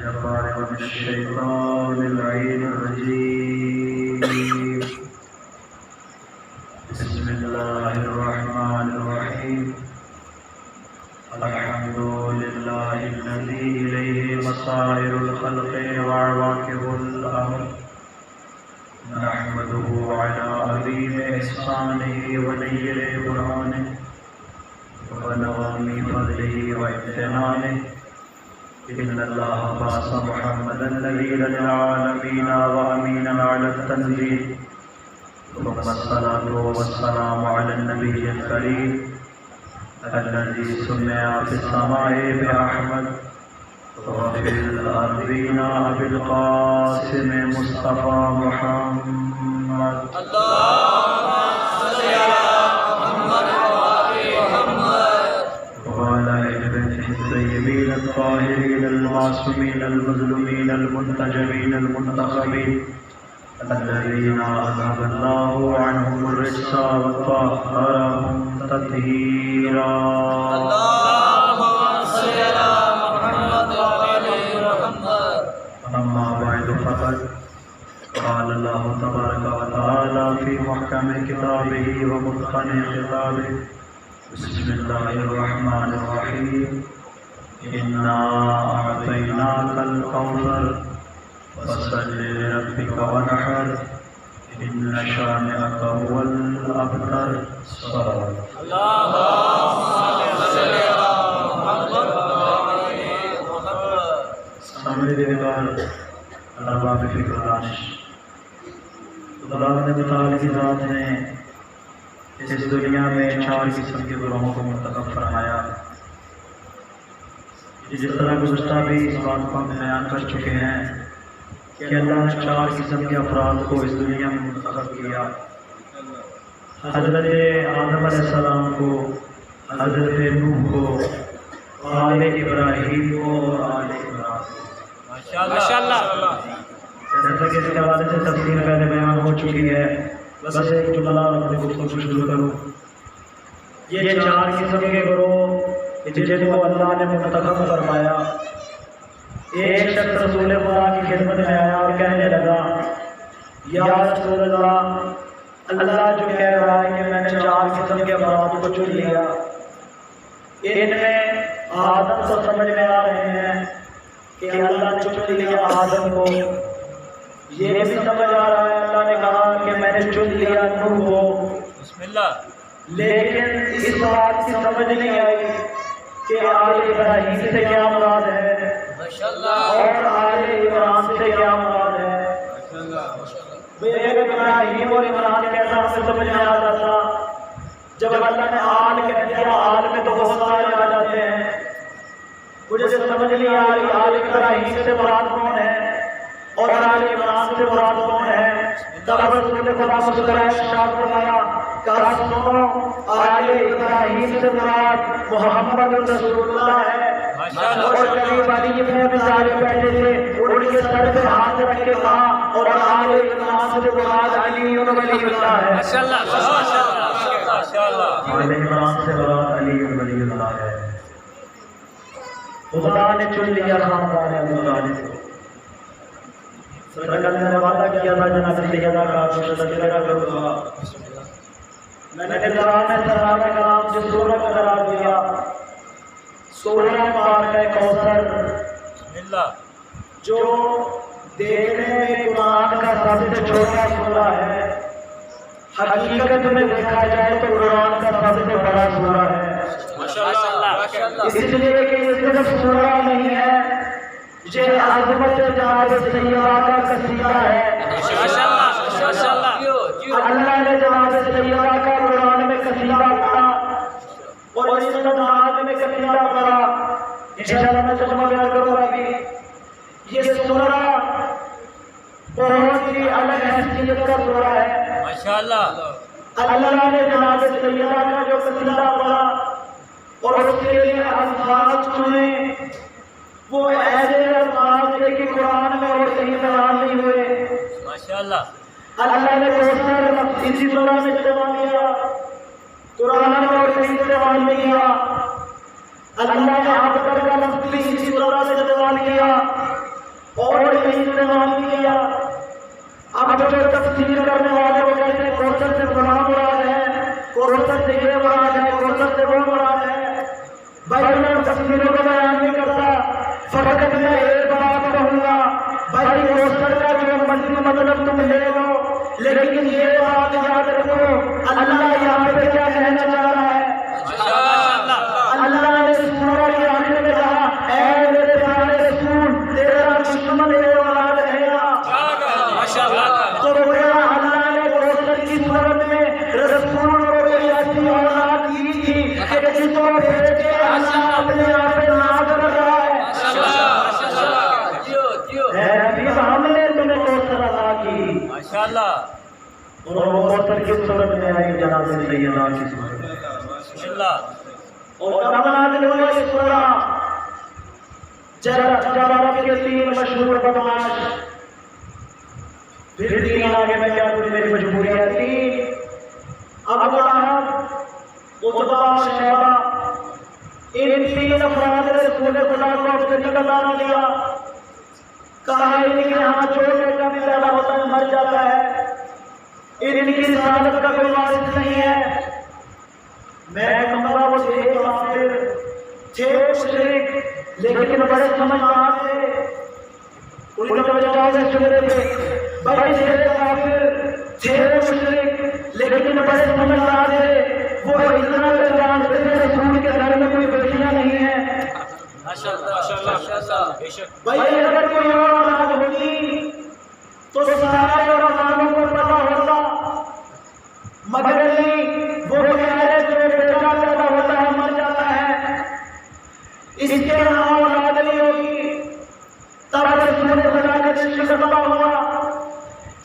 الفارغ من الشيطان اللعين الرجيم. بسم الله الرحمن الرحيم. الحمد لله الذي إليه مصائر الخلق وعواقب الأمر. نحمده على عظيم إحسانه ونيل برهانه ونظام فضله وامتنانه. إن الله خاص محمدا نبيا للعالمين وأمينا على التنزيل. ثم الصلاة والسلام على النبي الكريم الذي سمع في السماء بأحمد وفي الأرضين بالقاسم مصطفى محمد. اللهم صل على محمد وآل محمد وعلى آل بيته الطيبين الطاهرين المعصومين المظلومين المنتجبين المنتخبين الذين أذهب الله عنهم الرجس وطهرهم تطهيرا. اللهم صل على محمد وآل محمد. أما بعد فقد قال الله تبارك وتعالى في محكم كتابه ومتقن خطابه. بسم الله الرحمن الرحيم. إنا أعطيناك الكوثر فصل لربك وانحر إن شانئك هو الأبتر. صلى اللهم صل على محمد وآل محمد. سامنے دیوار ارباب فکر دانش خدا نے متعال کی ذات نے اس دنیا میں 4 قسم کے گروہوں کو منتخب فرمایا. جس طرح گزشتہ بھی اس بات کو ہم بیان کر چکے ہیں کہ اللہ نے 4 قسم کے افراد کو اس دنیا میں منتخب کیا. حضرت آدم علیہ السلام کو، حضرت نوح کو، آل ابراہیم کو اور آل عمران کو. ماشاءاللہ. جیسا کہ اس کے حوالے سے تفصیل پہلے بیان ہو چکی ہے، بس ایک جملہ اپنے گفتگو کو شروع کروں. یہ 4 قسم کے گروہ جن کو اللہ نے منتخب فرمایا. ایک شخص رسول خدا کی خدمت میں آیا اور کہنے لگا یا رسول اللہ، اللہ جو کہہ رہا ہے کہ میں نے 4 قسم کے افراد کو چن لیا، ان میں آدم کو سمجھ میں آ رہے ہیں کہ اللہ نے چن لیا آدم کو. یہ بھی سمجھ آ رہا ہے اللہ نے کہا کہ میں نے چن لیا نوح کو. بسم اللہ. لیکن اس بات کی سمجھ نہیں آئی کہ آل ابراہیم سے کیا مراد ہے اور آل عمران سے کیا مراد ہے. ابراہیم اور عمران کیسا ہمیں سمجھ میں آ جاتا جب اللہ نے آل کہہ دیا. آل میں تو بہت سارے آ جاتے ہیں. مجھے سمجھ نہیں آ رہی آل ابراہیم سے مراد کون ہے اور آل عمران سے مراد کون ہے. تب رسول خدا مسکرائے ارشاد فرمایا کہا سنو، آل ابراہیم سے مراد محمد رسول اللہ ہے. اور قریب علی ابن ابی طالب بیٹھے تھے، ان کے سر پہ ہاتھ رکھ کے کہا اور آل عمران سے مراد علی بن ولی اللہ ہے. ماشاءاللہ. ماشاءاللہ. آل عمران سے مراد علی بن ولی اللہ ہے. خدا نے چن لیا خاندان ابو طالب کو. سرکل نے وعدہ کیا تھا جناب سیدہ کا تذکرہ کروں گا. میں نے قرآن میں سراب کلام جو سورہ کا قرار دیا، سورہ مبارکہ کوثر، جو دیکھنے میں قرآن کا سب سے چھوٹا سورہ ہے، حقیقت میں دیکھا جائے تو قرآن کا سب سے بڑا سورہ ہے. اس لیے کہ یہ صرف سورہ نہیں ہے، یہ عظمت جناب سیدہ کا قصیدہ ہے. اللہ نے جناب سیدہ کا قرآن میں قصیدہ پڑھا اور اس نماز میں قصیدہ پڑھا. انشاءاللہ میں ترجمہ بیان کروں گا. یہ سورہ بہت ہی الگ حیثیت کا سورہ ہے. ماشاءاللہ. اللہ نے جناب سیدہ کا جو قصیدہ پڑھا اور اس کے لیے الفاظ چنے، وہ ایسے الفاظ تھے کہ قرآن میں اور کہیں بیان نہیں ہوئے. ماشاءاللہ. اللہ نے کوثر اسی سورہ میں استعمال کیا، قرآن میں اور کہیں استعمال نہیں کیا. اللہ نے ابتر کا لفظ بھی اسی سورہ میں استعمال کیا. اور استعمال کیا. اب جو تفسیر کرنے والے وہ کہتے ہیں کوثر سے فلاں مراد ہے, کوثر سے یہ مراد ہے, کوثر سے وہ مراد ہے. بھائی میں تفسیروں کا بیان نہیں کرتا, فقط میں ایک بات کہوں گا, بھائی کوثر کا جو مرضی مطلب تم لے لو, لیکن یہ بات یاد رکھو اللہ یہاں پہ کیا کہنا چاہ رہا ہے. اللہ نے سورہ کے آخر میں کہا اے میرے پیارے رسول تیرا دشمن یہ اولاد رہے گا. تو گویا اللہ نے کوثر کی صورت میں رسول کو کوئی ایسی اولاد دی تھی کہ جس کو بھیج کے اللہ اپنے آپ پہ ناز کر رہا ہے. ہم نے تمہیں کوثر عطا کی. ماشاءاللہ. اور وہ کوثر کی صورت میں آئی جناب سیدنا کی صورت میں. بسم اللہ. اور کب نازل ہوئی یہ سورہ؟ جب عرب کے 3 مشہور بدماش, پھر 3 آگے میں کیا کچھ میری مجبوریاں تھی. ابو لہب, عتبہ اور شیبہ, ان 3 افراد نے رسول خدا کو اپنے نکل آنا دیا. کہا ان کے یہاں جو بیٹا پیدا ہوتا ہے مر جاتا ہے, ان کی رسالت کا کوئی وارث نہیں ہے. میں کمرہ وہ تھے کافر, تھے مشرک, لیکن بڑے سمجھدار تھے. ان کا توجہ سے سن رہے تھے. بڑے تھے کافر, تھے مشرک, لیکن بڑے سمجھدار تھے. وہ اتنا جانتے تھے رسول کے گھر میں کوئی بیٹیاں نہیں ہیں. بھائی اگر کوئی اور اولاد ہوتی تو سارے اولادوں کو پتا ہوتا, مگر نہیں, وہ کہہ رہے جو بیٹا پیدا ہوتا ہے مر جاتا ہے, اس کے یہاں اولاد نہیں ہوگی. تب رسول خدا کا دل شکستہ ہوا.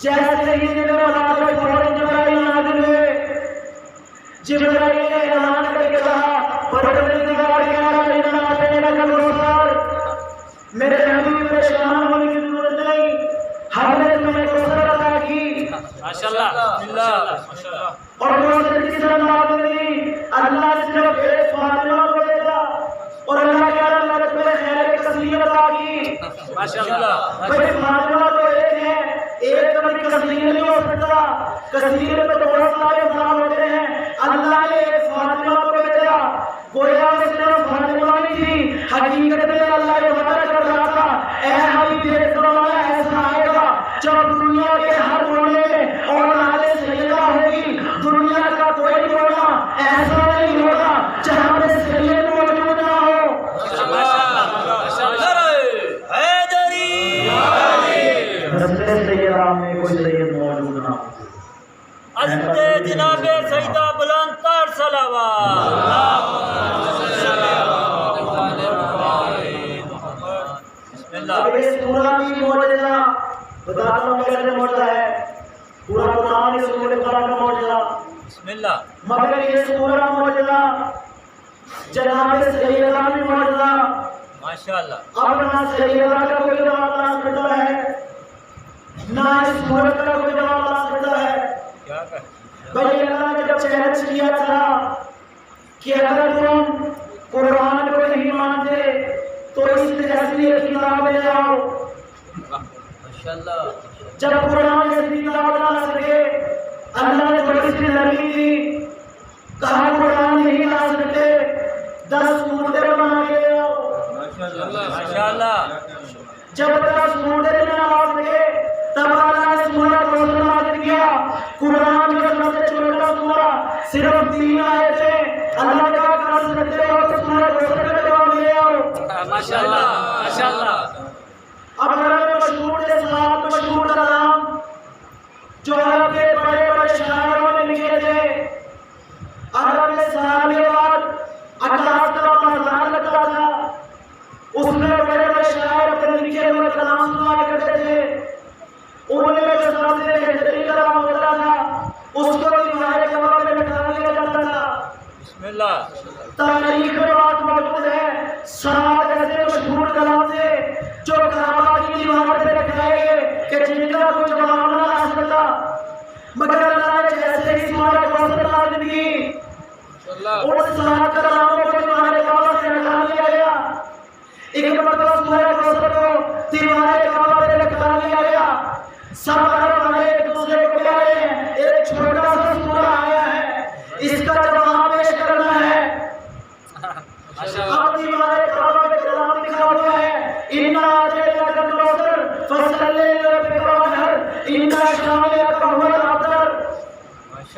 جیسے ہی دل اولاد میں فوراً جبرائیل نازل ہوئے. جبرائیل نے اعلان کر کے کہا پروردگار کہہ رہا ہے اتنا دینا کا کوثر, میرے نبی پریشان ہونے کی ضرورت نہیں, ہم نے تمہیں کوثر عطا کی. ماشاءاللہ. اور کوثر کی طرح نازل ہوئی. اللہ نے صرف ایک فاطمہ کو بھیجا اور اللہ کہہ رہا میں نے تمہیں خیر کثیر عطا کی. ماشاءاللہ. بھائی فاطمہ تو ایک ہے, ایک کبھی کثیر نہیں ہو سکتا. کثیر میں تو بہت سارے افراد ہوتے ہیں. اللہ نے ایک فاطمہ کو بھیجا. گویا میں صرف فاطمہ نہیں تھی, حقیقت میں اللہ یہ وعدہ کر رہا تھا اے حبیب تیرے زمانہ ایسا آئے گا جب دنیا کے ہر کونے میں اولاد سیدہ ہوگی. دنیا کا کوئی کونا ایسا نہیں ہوگا جہاں میں سید موجود نہ ہو. رسول سیدہ میں کوئی سید موجود نہ ہو. جناب سیدہ بلند تر صلوات. بسم اللہ. اب یہ سورہ بھی معجزہ بتاتا ہوں کیسے معجزہ ہے. پورا قرآن اس سورہ خدا کا معجزہ, بسم اللہ. مگر یہ سورہ معجزہ, جناب سیدہ بھی معجزہ. ماشاءاللہ. اب نہ سیدہ کا کوئی جواب لا سکتا ہے, نہ اس سورت کا کوئی جواب لا سکتا ہے. کیا کہ بھائی اللہ نے جب چیلنج کیا تھا کہ اگر تم قرآن کو نہیں مانتے تو اس جیسی ایک کتاب لے آؤ. ماشاءاللہ. جب قرآن جیسی کتاب نہ لا سکے, اللہ نے بڑی سی لڑی دی, کہا قرآن نہیں لا سکتے 10 صورتیں بنا کے لے آؤ. ماشاءاللہ. جب 10 صورتیں نہ لا سکے تب اللہ نے سورہ کوثر نازل کیا. قرآن کا سب سے چھوٹا سورہ, صرف 3 آیتیں. اللہ نے کہا کر سکتے ہو تو سورہ کوثر کا جواب لے آؤ. ماشاءاللہ. ماشاءاللہ. اب عرب مشہور کے 7 مشہور کلام جو عرب کے بڑے بڑے شاعروں نے لکھے تھے. عرب میں سال کے بعد 78,000 لگتا تھا. اس میں بڑے بڑے شاعر اپنے لکھے ہوئے کلام سنایا کرتے تھے. ان میں جو سب سے بہترین کلام ہوتا تھا اس کو دیوار کمرہ میں بٹھا دیا جاتا تھا. بسم اللہ. تاریخ میں بات موجود ہے 7 ایسے مشہور کلام تھے جو کعبہ کی دیوار پہ رکھائے گئے کہ جن کا کوئی جواب نہ آ سکتا. مگر اللہ نے جیسے ہی سورہ کوثر نازل کی ان 7 کلاموں کو تمہارے کعبہ سے ہٹا لیا گیا. ایک مرتبہ سورہ کوثر کو دیوار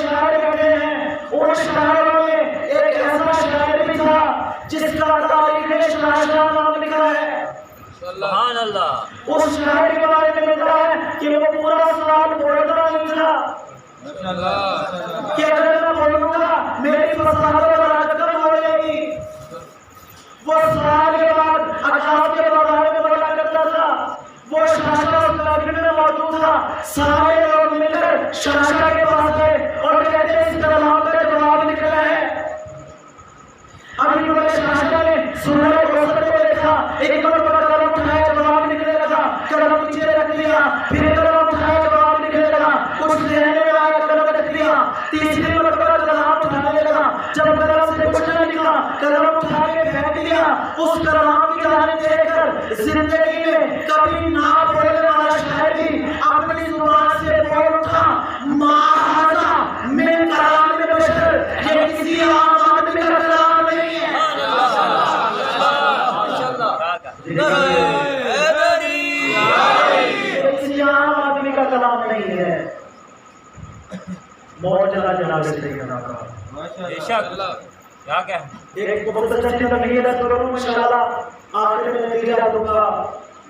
شاعر کہتے ہیں ان شاعروں میں ایک ایسا شاعر بھی تھا جس کا تاریخ میں شاہجہاں نام لکھا ہے. سبحان اللہ اس شاعر کے بارے میں ملتا ہے کہ وہ پورا سال بولتا نہیں تھا کہ اگر میں بولوں گا میری فصاحت اور حرکت ہو جائے گی. وہ سال کے بعد اٹھاف کے بارے میں بولا کرتا تھا. وہ شاہجہاں اس کابینہ میں موجود تھا. سارے لوگ مل کر شاہجہاں کے پاس گئے اور کہتے ہیں اس کلام کا جواب نکلا ہے. ابھی بڑے شاہجہاں نے سورہ کوثر کو دیکھا, ایک مرتبہ قلم اٹھایا جواب نکلنے لگا, قلم نیچے رکھ دیا, پھر قلم اٹھایا جواب نکلنے لگا, کچھ ذہن میں آیا قلم رکھ دیا, تیسری مرتبہ قلم اٹھانے لگا, جب قلم سے کچھ نہ نکلا قلم اٹھا کے پھینک دیا. اس کلام کی جانب دیکھ کر زندگی میں کبھی نہ بولنے والا شاعر بھی اپنی زبان سے بول اٹھا ما ھذا من کلام البشر, یہ کسی عام آدمی کا کلام نہیں ہے. کسی عام آدمی کا کلام نہیں ہے. بہت جگہ جناب سیدنا کا بے شک کیا کہ ایک بہت اچھا تمہید ہے کروں انشاءاللہ آخر میں نتیجہ دوں گا.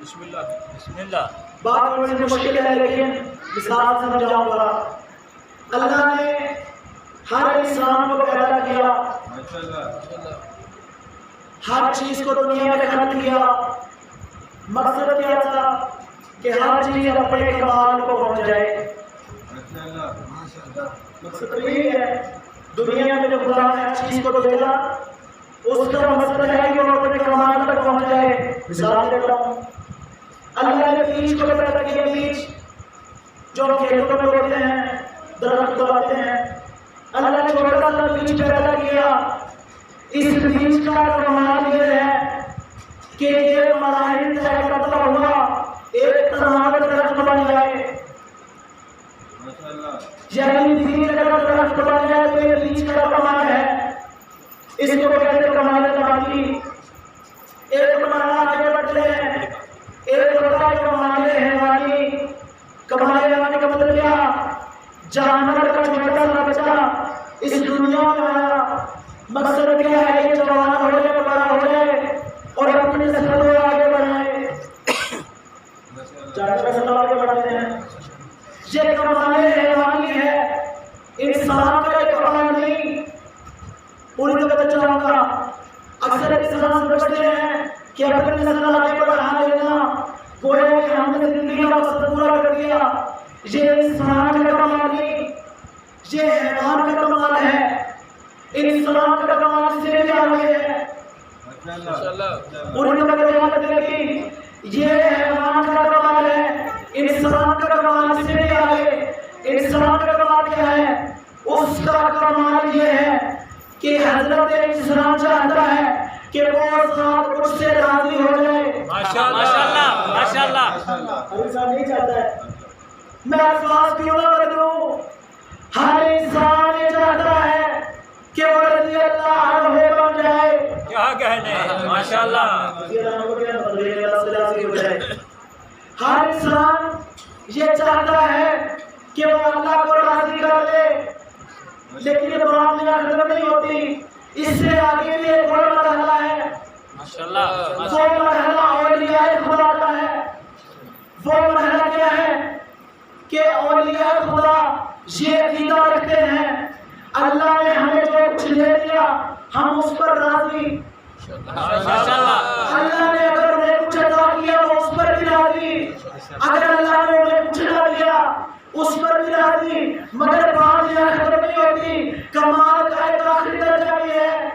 بسم اللہ بسم اللہ بات تھوڑی سی مشکل ہے لیکن مثال سمجھاؤں گا. اللہ نے ہر انسان کو پیدا کیا, ہر چیز کو دنیا میں خلق کیا. مقصد کیا تھا کہ ہر چیز اپنے کمال کو پہنچ جائے. مقصد تو یہی ہے. دنیا میں جو خدا نے ہر چیز کو بھیجا اس کا مقصد ہے کہ وہ اپنے کمال تک پہنچ جائے. مثال دیتا ہوں, اللہ نے بیج کو پیدا کیا. بیج جو کھیتوں میں بولتے ہیں, درخت اگاتے ہیں, اللہ نے چھوٹا سا بیج پیدا کیا. اس بیج کا کمال یہ ہے کہ یہ مراحل طے کرتا ہوا ایک تناور درخت بن جائے. یعنی بیج اگر درخت بن جائے تو یہ بیج کا کمال ہے. اس کو کہتے ہیں کمال نباتی. ایک مرحلہ آگے بڑھتے ہیں, ایک ہوتا ہے کمال حیوانی. کمال حیوانی کا مطلب کیا؟ جانور کا چھوٹا سا بچہ اس دنیا میں آیا. مقصد کیا ہے یہ جوان ہو جائے, بڑا ہو جائے اور اپنی نسل کو آگے بڑھائے. جانور کا نسل آگے بڑھاتے ہیں. یہ کمال حیوانی ہے. انسان کا ایک کمال نہیں. پوری طرح چاہوں گا اکثر انسان سمجھتے ہیں کہ اپنی نسل آگے بڑھا لینا گویا کہ ہم نے زندگی کا مقصد پورا کر دیا. یہ انسان کا کمال نہیں, یہ حیوان کا کمال ہے. انسان کا کمال سے بھی آگے ہے. پوری طرح لگی یہ حیوان کا کمال ہے, انسان کا کمال سے بھی آگے. انسان کا کمال کیا ہے؟ اس کا کمال یہ ہے کہ حضرت انسان چاہتا ہے کہ وہ ذات مجھ سے راضی ہو جائے. ماشاءاللہ ماشاءاللہ ہر انسان نہیں چاہتا ہے. میں الفاظ کیوں نہ بدلوں, ہر انسان یہ چاہتا ہے کہ وہ رضی اللہ عنہ بن جائے. کیا کہنے ماشاءاللہ. ہر انسان یہ چاہتا ہے کہ وہ اللہ کو راضی کر لے, لیکن یہ بات میں ختم نہیں ہوتی. اس سے آگے بھی ایک بڑا مرحلہ ہے. ماشاءاللہ وہ مرحلہ اولیاء خدا کا ہے. وہ مرحلہ کیا ہے کہ اولیاء خدا یہ عقیدہ رکھتے ہیں اللہ نے ہمیں جو کچھ دے دیا ہم اس پر راضی. ماشاءاللہ اللہ نے اگر انہیں کچھ عطا کیا وہ اس پر بھی راضی. اگر اللہ نے انہیں کچھ نہ دیا اس پر بھی راضی. مگر بات یہاں ختم نہیں ہوتی. کمال کا ایک آخری درجہ بھی ہے.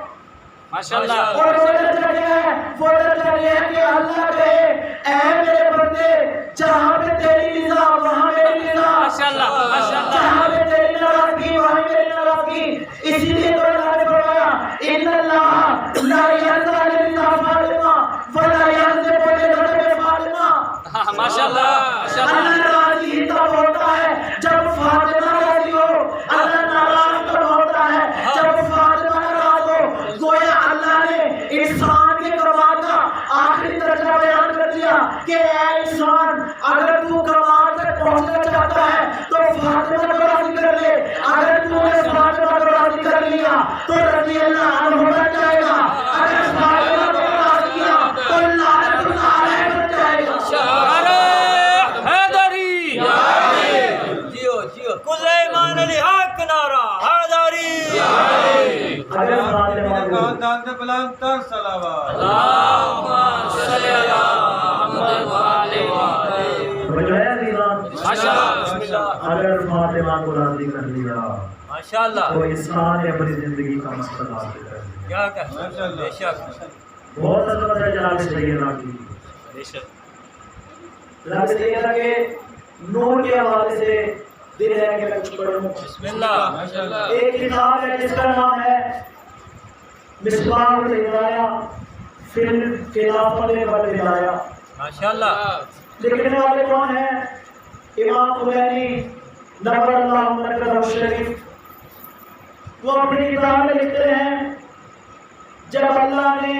ماشاءاللہ اور وہ درجہ کیا ہے؟ وہ درجہ یہ ہے کہ اللہ کہے اے میرے بندے جہاں پہ تیری رضا وہاں میری رضا, ماشاءاللہ ماشاءاللہ جہاں پہ تیری ناراضگی وہاں میری ناراضگی. اسی لیے تو اللہ نے فرمایا ان اللہ لا يرضى لرضا فاطمہ ولا يرضى لرضا فاطمہ. ماشاءاللہ اللہ راضی تب ہوتا ہے جب فاطمہ راضی ہو. اللہ ناراض تب ہوتا ہے جب فاطمہ ناراض ہو. گویا اللہ نے انسان کے کمال کا آخری درجہ بیان کر دیا کہ اے انسان اگر تو کمال تک پہنچنا چاہتا ہے تو فاطمہ کو راضی بجائے دیوان ماشاءاللہ اگر فاطمہ کو راضی کر لیا ماشاءاللہ تو انسان نے اپنی زندگی کا مقصد حاصل کر لیا. کیا کہ بے شک بہت عظمت ہے جناب سیدنا کی. بے شک جناب سیدنا کے نور کے حوالے سے دل ہے کہ میں کچھ پڑھوں. بسم اللہ ماشاءاللہ ایک کتاب ہے جس کا نام ہے مصباح الہدایہ فی الخلافۃ والولایہ. ماشاءاللہ لکھنے والے کون ہیں؟ امام خمینی نور اللہ مرکزہ شریف. وہ اپنی کتاب میں لکھتے ہیں جب اللہ نے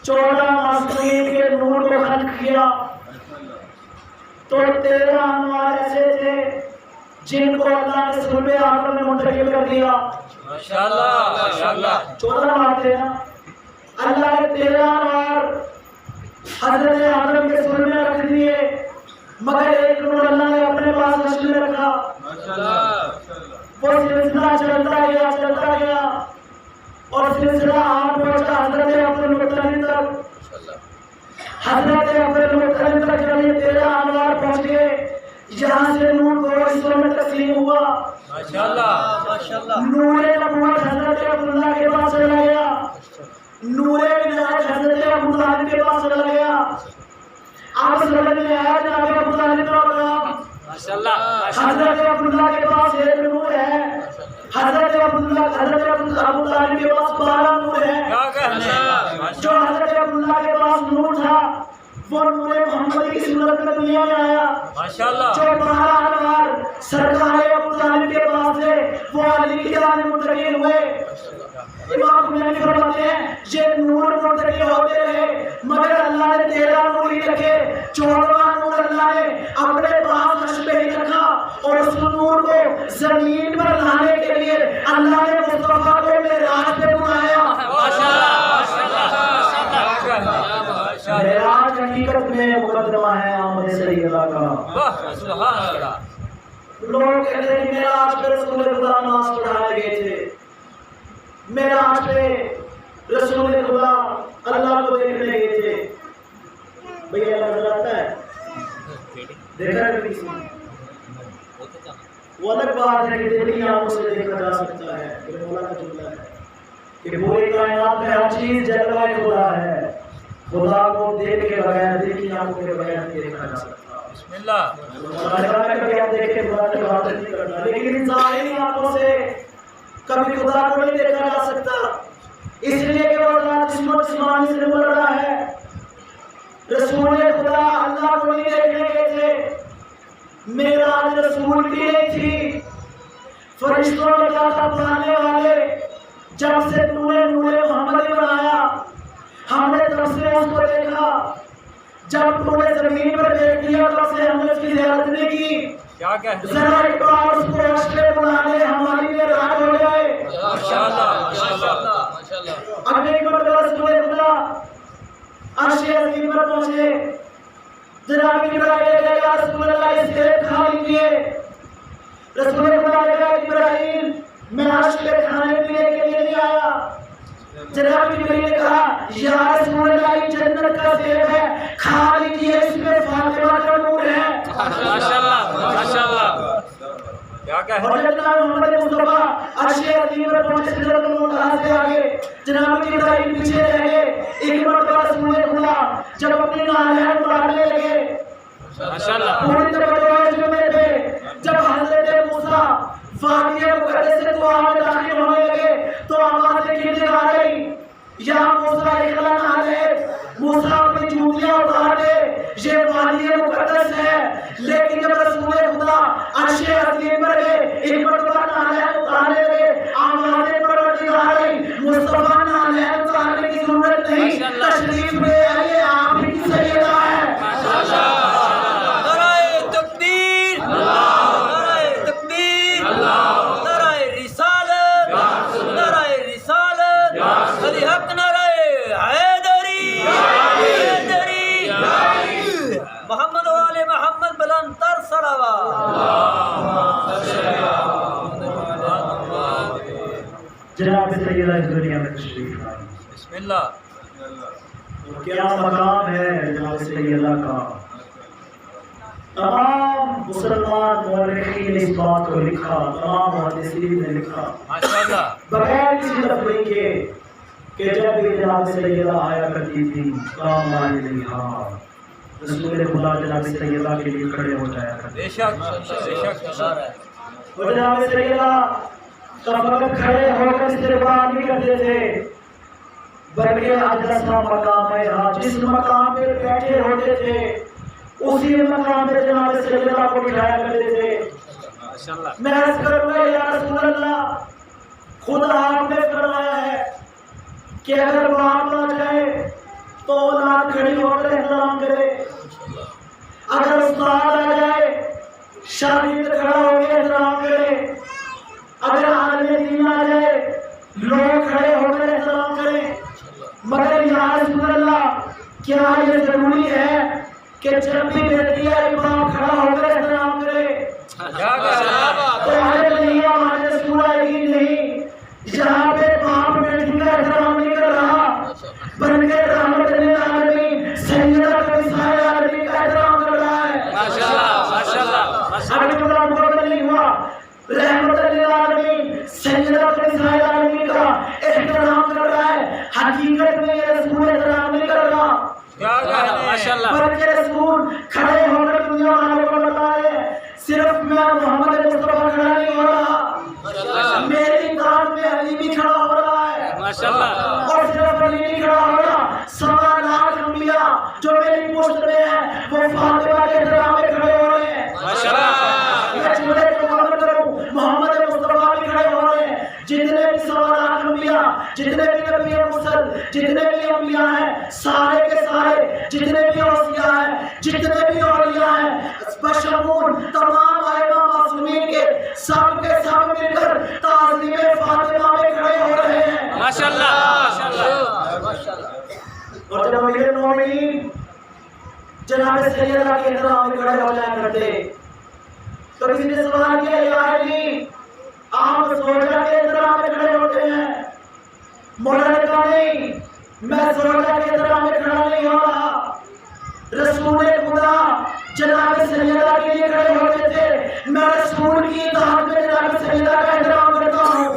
14 معصومین کے نور کو خلق کیا تو 13 انوار ایسے تھے جن کو اللہ نے صلب اعظم میں منتقل کر دیا. ماشاءاللہ ماشاءاللہ 14 انوار تھے نا. اللہ نے 13 انوار حضرت آدم کے صلب میں رکھ دیے مگر ایک نور اللہ نے اپنے پاس نشر میں رکھا. وہ سلسلہ چلتا گیا اور سلسلہ آن پہنچا حضرت عبدالمطلب تک. حضرت عبدالمطلب تک جب یہ 13 انوار پہنچ گئے یہاں سے نور 2 حصوں میں تقسیم ہوا. ماشاءاللہ ماشاءاللہ نور نبوت حضرت عبداللہ کے پاس چلا گیا. نور ولایت حضرت ابوطالب کے پاس چلا گیا. آپ سمجھ میں آیا جناب ابوطالب کا مقام. ماشاءاللہ حضرت عبداللہ کے پاس ایک نور ہے. حضرت ابوطالب کے پاس 12 نور ہے. کیا کہنے جو حضرت عبداللہ کے پاس نور تھا وہ نور محمد کی صورت میں دنیا میں آیا. ماشاءاللہ جو 12 انوار سرکار ابوطالب کے پاس تھے وہ علی کی جانب منتقل ہوئے. امام خمینی فرماتے ہیں یہ نور منتقل ہوتے رہے مگر اللہ نے 13 نور ہی رکھے. 14واں نور اللہ نے اپنے پاس نشر میں ہی رکھا اور اس نور کو زمین پر لانے کے لیے اللہ نے مصطفیٰ کو معراج پہ بلایا. معراج حقیقت میں مقدمہ ہے آمد سیدہ کا. سبحان اللہ لوگ کہتے ہیں معراج پہ رسول خدا نماز پڑھائے گئے تھے. معراج پہ رسول خدا اللہ کو دیکھنے گئے تھے. بھئی اللہ نظر آتا ہے؟ دیکھا ہے کبھی کسی؟ وہ الگ بات ہے کہ دلی آنکھوں سے دیکھا جا سکتا ہے. یہ مولا کا جملہ ہے کہ پوری کائنات میں ہر چیز جلوہ خدا ہے. خدا کو دیکھ کے بغیر دل کی آنکھوں کے بغیر نہیں دیکھا جا سکتا. بسم اللہ کبھی آپ دیکھیں خدا کی بات نہیں کرنا لیکن ظاہری آنکھوں سے کبھی خدا کو نہیں دیکھا جا سکتا. اس لیے کہ وہ اللہ جسم و جسمانی سے بڑھ رہا ہے. رسول خدا اللہ کو نہیں دیکھنے گئے تھے. معراج رسول کی نہیں تھی. فرشتوں نے کہا تھا بنانے والے جب سے تو نے نور محمد بنایا ہم نے تب سے اس کو دیکھا. جب تو نے زمین پر دیکھ لیا تب سے ہم نے اس کی زیارت نہیں کی. کیا کہتے ذرا ایک بار اس کو عرش پہ بلانے ہماری معراج ہو جائے. ماشاءاللہ ماشاءاللہ ماشاءاللہ اب ایک مرتبہ رسول خدا عرش عظیم پر پہنچے. جناب ابراہیم نے کہا رسول اللہ اس سے کھا لیجیے. رسول خدا نے کہا ابراہیم میں عرش پہ کھانے پینے کے لیے نہیں آیا. جناب ابراہیم نے کہا یا رسول اللہ یہ جنت کا سیب ہے کھا لیجیے اس میں فاطمہ کا نور ہے. ماشاءاللہ ماشاءاللہ کیا کہتے اور جناب محمد مصطفیٰ عرش عظیم پر پہنچے سدرۃ المنتہا سے آگے. جناب ابراہیم پیچھے رہ گئے. ایک مرتبہ رسول خدا جب اپنی نالین اتارنے لگے ماشاءاللہ پوری طرح توجہ میں تھے. جب حضرت موسیٰ وادی مقدس سے دعا میں داخل ہونے لگے تو آوازیں گرنے آ گئی یا موسیٰ اخلاً علیہ موسیٰ اپنی جوتیاں اتار دے یہ وادی مقدس ہے. لیکن جب رسول خدا عرش عظیم پر گئے ایک مرتبہ نالین اتارنے لگے آوازیں پڑتی آ گئی مصطفیٰ نالین اتارنے کی ضرورت نہیں تشریف لے آئیے آپ ہی کی سیدہ ہے. نعرہ تکبیر نعرہ تکبیر نعرہ رسالت نعرہ رسالت علی حق نعرہ حیدری حیدری محمد و آل محمد بلند تر صلوات. جناب سیدہ اس دنیا میں تشریف لائی. بسم اللہ کیا مقام ہے جناب سیدہ کا. تمام مسلمان مورخین نے اس بات کو لکھا، تمام محدثین نے لکھا بغیر کسی تفریق کے کہ جب بھی جناب سیدہ آیا کرتی تھی کام آنے نہیں ہاں رسول خدا جناب سیدہ کے لیے کھڑے ہو جایا کرتے. اور جناب سیدہ تب وقت کھڑے ہو کر استقبال نہیں کرتے تھے بلکہ اجلسہ مقام ہے، جس مقام پہ بیٹھے ہوتے تھے اسی مقام پہ جناب سیدہ کو بٹھایا کرتے تھے. میں عرض کروں گا یا رسول اللہ خدا آپ نے فرمایا ہے کہ اگر باپ نہ جائے تو اولاد کھڑی ہو کر احترام کرے، اگر استاد آ جائے شاگرد کھڑا ہو کے احترام کرے، اگر عالم دین آ جائے لوگ کھڑے ہو کر احترام کریں. مگر یا رسول اللہ کیا یہ ضروری ہے کہ جب بھی بیٹی ہے باپ کھڑا ہو کر احترام کرے؟ تو ہمارے لیے ہمارے رسول یقین نہیں جہاں پہ باپ بیٹی کا احترام نہیں کر رہا بلکہ رحمت للعالمین سیدہ نساء العالمین کا احترام کر رہا ہے. اگر جملہ مکمل نہیں ہوا رحمت للعالمین سیدہ نساء العالمین کا احترام کر رہا ہے، حقیقت میں یہ رسول احترام نہیں کر رہا بلکہ رسول کھڑے ہو کر دنیا والوں کو بتائے صرف میں محمد مصطفیٰ کھڑا نہیں ہو رہا، میری داد میں علی بھی کھڑا ہو رہا ہے اور صرف علی نہیں کھڑا ہو رہا، 1.25 لاکھ انبیاء جو میری پشت میں ہیں وہ فاطمہ کے احترام میں کھڑے ہو رہے ہیں. میں جملے کو مکمل کروں محمد مصطفیٰ بھی کھڑے ہو رہے ہیں. جتنے بھی 1.25 لاکھ انبیاء، جتنے بھی نبی مرسل، جتنے بھی انبیاء ہیں سارے کے سارے، جتنے بھی اولیاء ہیں، جتنے بھی اولیاء ہیں بشمول تمام ائمہ معصومین کے سب مل کر تعظیم فاطمہ میں کھڑے ہو رہے ہیں. اور جب امیر المومنین جناب سیدہ کے احترام میں کھڑے ہو جایا کرتے تو کسی نے سوال کیا یا علی آپ زوجہ کے احترام میں کھڑے ہوتے ہیں؟ مولانا نے کہا نہیں میں زوجہ کے احترام میں کھڑا نہیں ہو رہا، رسول خدا جناب سیدہ کے لیے کھڑے ہوتے تھے، میں رسول کی اطاعت میں جناب سیدہ کا احترام کرتا ہوں.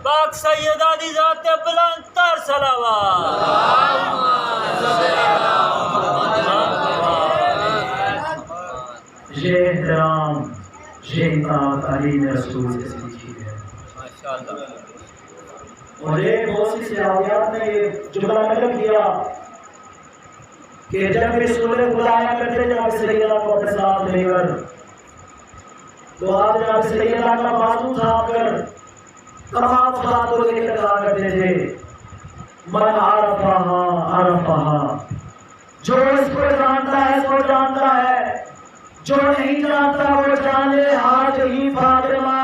پاک سیدہ دی ذات بلند تر صلوات. یہ احترام یہ اطاعت علی نے رسول سے سیکھی ہے. اور ایک بہت سی صحابیات نے یہ جملہ نقل کیا کہ جب رسول خدا آیا کرتے جناب سیدہ کو اپنے ساتھ لے کر تو آپ جناب سیدہ کا بازو تھام کر تمام بات کو لے کر کہا کرتے تھے من عرفہا جو اس کو جانتا ہے اس کو جانتا ہے، جو نہیں جانتا وہ جان لے آج ہی فاطمہ.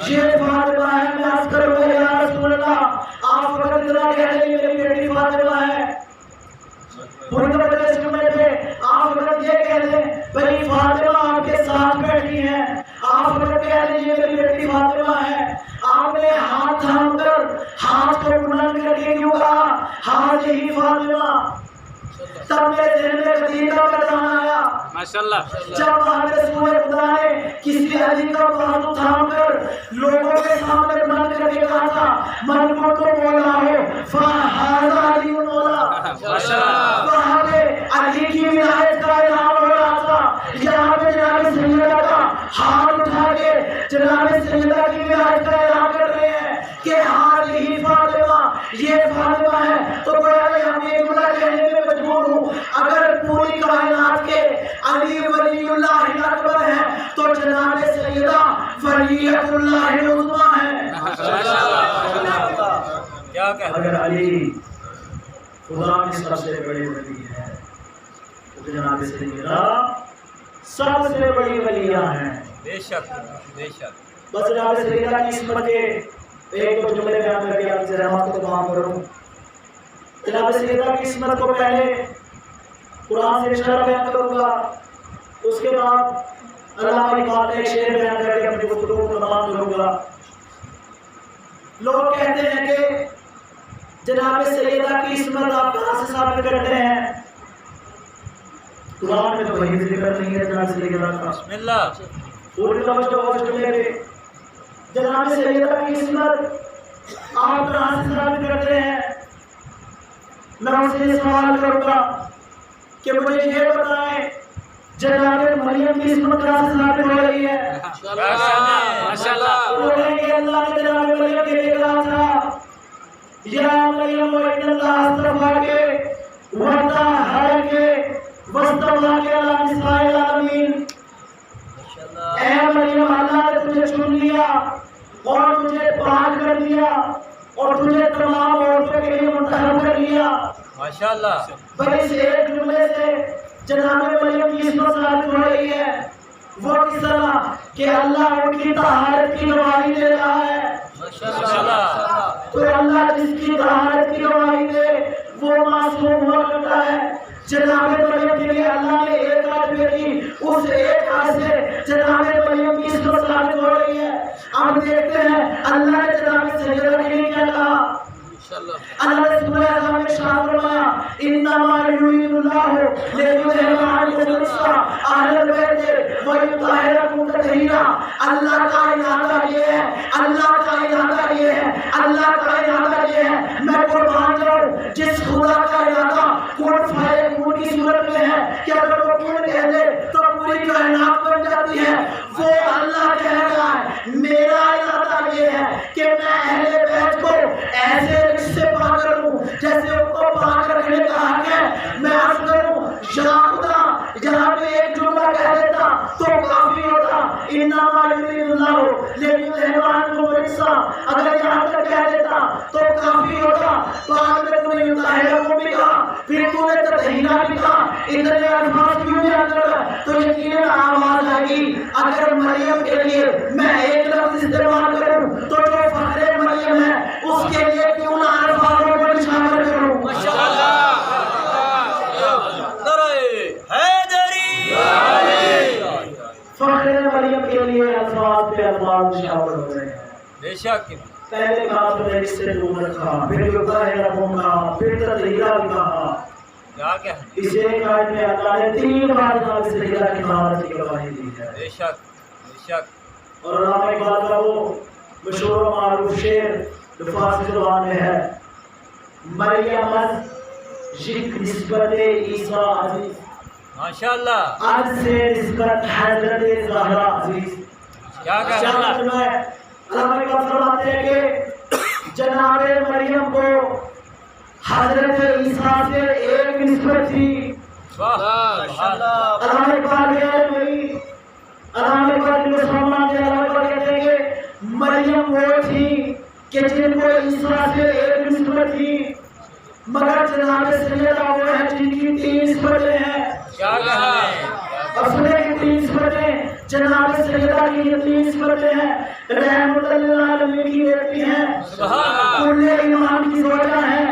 یہ فاطمہ ہے. میں عرض کروں گا یا رسول اللہ آپ فقط اتنا کہہ دیں میری بیٹی فاطمہ ہے، اس جملے پہ آپ فقط یہ کہہ دیں بھائی فاطمہ آپ کے ساتھ بیٹھی ہیں، آپ فقط کہہ دیجیے میری بیٹی فاطمہ ہے. آپ نے ہاتھ تھام کر ہاتھ کو بلند کر کے کیوں کہا آج ہی فاطمہ؟ تب میرے ذہن میں خدیجہ کا نام آیا. جب ہمارے رسول خدا نے کسی علی کا بازو تھام کر لوگوں کے سامنے بلند کر کے کہا تھا من کو تو مولا ہو فہذا علی مولا. وہاں پہ علی کی ولایت کا اعلان ہو رہا تھا، یہاں پہ جناب سیدہ کا ہاتھ اٹھا کے جناب سیدہ کی ولایت کا اعلان کر رہے ہیں کہ آج ہی فاطمہ یہ فاطمہ ہے. تو ہم یہ جملہ کہنے میں مجبور ہوں اگر پوری کائنات کے علی ولی اللہ اکبر ہے تو جناب سیدہ ولیۃ اللہ العظمیٰ ہے. اگر علی خدا کی سب سے بڑی ولی ہے تو جناب سیدہ سب سے بڑی ولیہ ہیں. بے شک بے شک. بس جناب سیدہ کی عصمت کے ایک دو جملے بیان کر کے آپ سے رحمت کو تمام کروں. جناب سیدہ کی عصمت کو پہلے قرآن سے اشارہ بیان کروں گا، اس کے بعد اللہ کی بات ایک شعر بیان کر کے اپنی گفتگو کو تمام کروں گا. لوگ کہتے ہیں کہ جناب سیدہ کی عصمت آپ کہاں سے ثابت کرتے ہیں؟ قرآن میں تو وہی ذکر نہیں ہے جناب سیدہ کا. بسم اللہ. پوری توجہ اور سننے پہ جناب سیدہ کی عصمت آپ کہاں سے ثابت کرتے ہیں؟ میں ان سے سوال کروں گا کہ مجھے یہ بتائیں جناب مریم کی عصمت کہاں سے ثابت ہو رہی ہے؟ ماشاءاللہ. بولیں گے اللہ نے جناب مریم کے لیے کہا تھا یا مریم وَإِنَّ اللَّهَ اصْطَفَاكِ وَطَهَّرَكِ وَاصْطَفَاكِ عَلَىٰ نِسَاءِ الْعَالَمِينَ. اے مریم اللہ نے تجھے چن لیا اور تجھے پاک کر دیا اور تجھے تمام عورتوں کے لیے منتخب کر لیا. ماشاءاللہ. بھائی اس ایک جملے سے جناب مریم کی عصمت ثابت ہو رہی ہے. وہ کس طرح کہ اللہ ان کی طہارت کی گواہی دے رہا ہے. ماشاءاللہ. تو اللہ جس کی طہارت کی گواہی دے وہ معصوم ہوا کرتا ہے. جناب مریم کے لیے اللہ نے ایک آیت بھیجی، اس ایک آیت سے جناب مریم کی عصمت ثابت ہو رہی ہے. آپ دیکھتے ہیں اللہ نے جناب سیدہ کے لیے کیا کہا. اللہ نے سورہ احزاب میں ارشاد فرمایا انما یرید اللہ لیذهب عنکم الرجس اہل البیت ویطہرکم تطہیرا. اللہ کا ارادہ یہ ہے، اللہ کا ارادہ یہ ہے، اللہ کا ارادہ یہ ہے. میں قربان جاؤں جس خدا کا ارادہ کون فیکون کی صورت میں ہے کہ اگر وہ کون کہہ دے تو پوری کائنات بن جاتی ہے. وہ اللہ کہہ رہا ہے میرا ارادہ یہ ہے کہ میں اہل بیت کو ایسے سے پاک رکھوں جیسے ان کو پاک رکھنے کا حق ہے. میں عرض کروں یا خدا یہاں پہ ایک جملہ کہہ دیتا تو کافی ہوتا انما یرید اللہ لیذهب عنکم الرجس. اگر یہاں تک کہہ دیتا تو کافی ہوتا. تو آج میں تمہیں یطہرکم بھی کہا پھر تو نے تطہیرا بھی کہا. اتنے الفاظ کیوں بیان کر رہا ہے؟ تو یقیناً آواز آئے گی اگر مریم کے لیے میں ایک لفظ استعمال کروں تو جو فخر مریم ہے اس کے لیے کیوں نہ الفاظوں کو شامل کروں. فخر مریم کے لیے الفاظ پہ الفاظ شامل ہو رہے ہیں. بے شک. پہلے کہا تو نے اس سے دور رکھا، پھر یطہرکم کہا، پھر تطہیرا بھی کہا. کیا اس ایک آیت میں اللہ نے 3 بار جناب سیدہ کی طہارت کی گواہی دی ہے. بے شک. بے شک. اور علامہ اقبال کا وہ مشہور و معروف شعر جو فارسی زبان میں ہے مریم از یک نسبت عیسیٰ عزیز. ماشاءاللہ. از سے نسبت حضرت زہرا عزیز. کیا علامہ اقبال فرماتے ہیں کہ جناب مریم کو حضرت عیسیٰ سے ایک نسبت تھی. علامہ اقبال کہتے ہیں کہ مریم وہ تھی کہ جن کو عیسیٰ سے ایک نسبت تھی، مگر جناب سیدہ وہ ہے جن کی 3 نسبتیں ہیں. اور سنے کی 3 نسبتیں جناب سیدہ کی 3 نسبتیں ہیں. رحمت للعالمین کی بیٹی ہیں، کل ایمان کی زوجہ ہیں،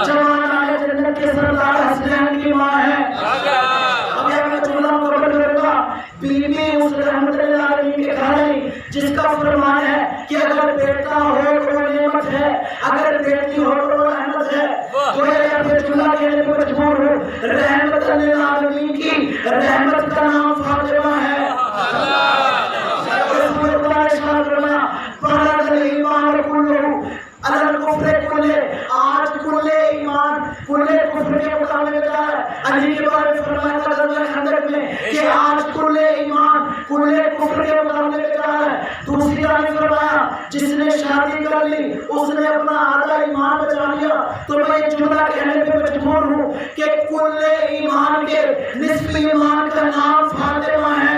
جوان آل جنت کے سردار حسنین کی ماں ہیں. اب یہ میں جملہ مکمل کروں گا. بی بی اس رحمت للعالمین کے گھر آئی جس کا فرمان ہے کہ اگر بیٹا ہو تو نعمت ہے، اگر بیٹی ہو تو رحمت ہے. وہ یہ جملہ کہنے پر مجبور ہو. رحمت للعالمین کی رحمت کا نام فاطمہ ہے. آج کل ایمان کل کفر کے مقابلے میں ہے. علی کے بارے میں فرمایا تھا غزوہ خندق میں کہ آج کل ایمان کل کفر کے مقابلے میں ہے. دوسری جانب فرمایا جس نے شادی کر لی اس نے اپنا آدھا ایمان بچا لیا. تو میں یہ جملہ کہنے پہ مجبور ہوں کہ کل ایمان کے نصف ایمان کا نام فاطمہ ہے.